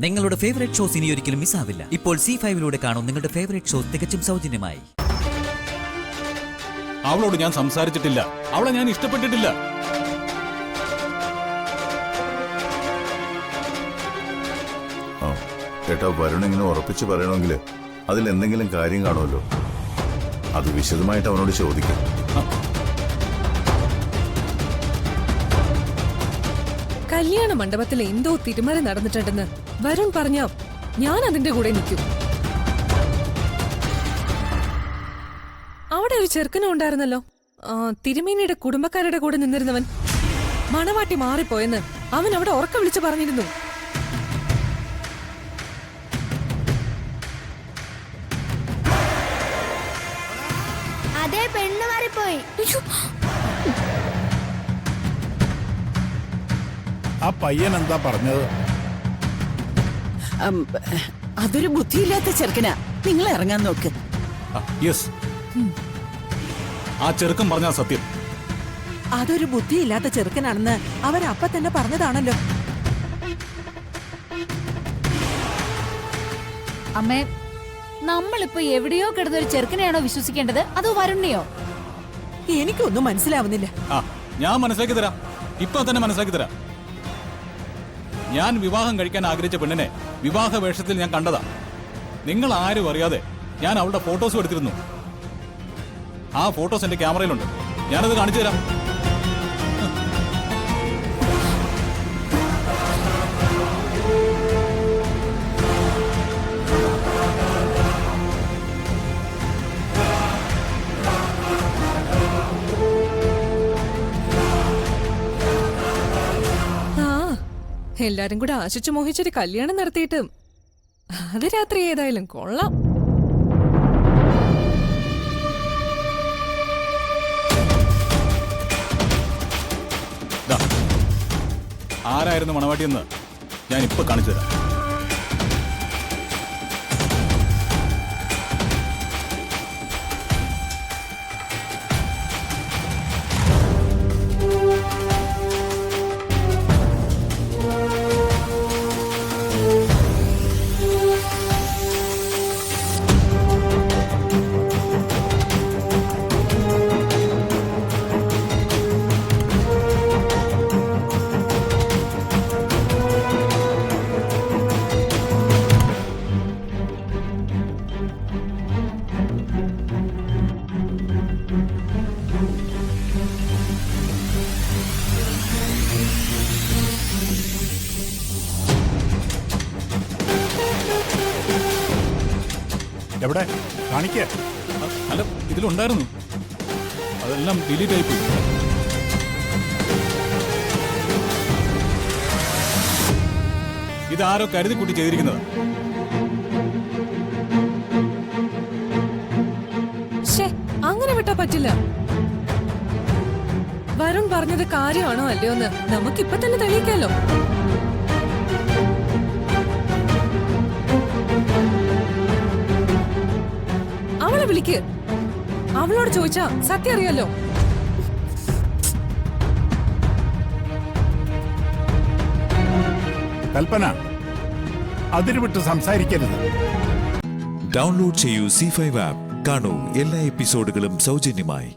നിങ്ങളുടെ favourite shows ഇനി ഒരിക്കലും മിസ്സാവില്ല. ഇപ്പോൾ C5-ലൂടെ കാണും നിങ്ങളുടെ ഫേവറേറ്റ് ഷോസ് തികച്ചും സൗജന്യമായി. അവളോട് ഞാൻ സംസാരിച്ചിട്ടില്ല. അവളെ ഞാൻ ഇഷ്ടപ്പെട്ടിട്ടില്ല. ഏട്ടാ, വരുൺ ഇങ്ങനെ ഉറപ്പിച്ച് പറയണമെങ്കിൽ അതിൽ എന്തെങ്കിലും കാര്യം കാണുമല്ലോ. അത് വിശദമായിട്ട് അവനോട് ചോദിക്കാം. കല്യാണ മണ്ഡപത്തിൽ എന്തോ തിരുമല നടന്നിട്ടുണ്ടെന്ന് വരുൺ പറഞ്ഞ ഞാൻ അതിന്റെ കൂടെ നിൽക്കും. അവിടെ ഒരു ചെറുക്കനും ഉണ്ടായിരുന്നല്ലോ, തിരുമേനിയുടെ കുടുംബക്കാരുടെ കൂടെ നിന്നിരുന്നവൻ. മണവാട്ടി മാറിപ്പോയെന്ന് അവൻ അവിടെ ഉറക്കം വിളിച്ചു പറഞ്ഞിരുന്നു. അതേ, പെണ്ണ് മാറിപ്പോയി. ആ പയ്യൻ എന്താ പറഞ്ഞത്? അതൊരു ബുദ്ധിയില്ലാത്ത ചെറുക്കനാ. നിങ്ങൾ ഇറങ്ങാൻ നോക്ക്. യെസ്, ആ ചെറുക്കൻ പറഞ്ഞ സത്യം. അതൊരു ബുദ്ധിയില്ലാത്ത ചെറുക്കനാണെന്ന് അവരപ്പ തന്നെ പറഞ്ഞതാണല്ലോ. അമ്മേ, നമ്മളിപ്പോ എവിടെയോ കിടന്നൊരു ചെറുക്കനെയാണോ വിശ്വസിക്കേണ്ടത്, അതോ വരുണിനെയോ? എനിക്കൊന്നും മനസ്സിലാവുന്നില്ല. ഞാൻ മനസ്സിലാക്കി തരാം. ഇപ്പൊ തന്നെ മനസ്സിലാക്കി തരാം. ഞാൻ വിവാഹം കഴിക്കാൻ ആഗ്രഹിച്ച പെണ്ണിനെ വിവാഹ വേഷത്തിൽ ഞാൻ കണ്ടതാ. നിങ്ങൾ ആരും അറിയാതെ ഞാൻ അവളുടെ ഫോട്ടോസും എടുത്തിരുന്നു. ആ ഫോട്ടോസ് എന്റെ ക്യാമറയിലുണ്ട്. ഞാനത് കാണിച്ചു തരാം. എല്ലാരും കൂടെ ആശിച്ചു മോഹിച്ചൊരു കല്യാണം നടത്തിയിട്ട് അത് രാത്രി ഏതായാലും കൊള്ളാം. ആരായിരുന്നു മണവാട്ടിയെന്ന് ഞാൻ ഇപ്പൊ കാണിച്ചു തരാം. എവിടെ കാണിക്ക? അല്ല, ഇതിലുണ്ടായിരുന്നു. അതെല്ലാം ഡിലീറ്റ് ആയിപ്പോയി. ഇതാരോ കരുതി കൂട്ടി ചെയ്തിരിക്കുന്നത്. അങ്ങനെ വിട്ടാ പറ്റില്ല. വരുൺ പറഞ്ഞത് കാര്യമാണോ അല്ലയോ എന്ന് നമുക്കിപ്പൊ തന്നെ തെളിയിക്കാലോ. അവളെ വിളിക്ക്. അവളോട് ചോദിച്ചാ സത്യം അറിയാലോ. കൽപ്പന, അതിര് വിട്ട് സംസാരിക്കരുത്. ഡൗൺലോഡ് ചെയ്യൂ C5 ആപ്പ്. കാണൂ എല്ലാ എപ്പിസോഡുകളും സൗജന്യമായി.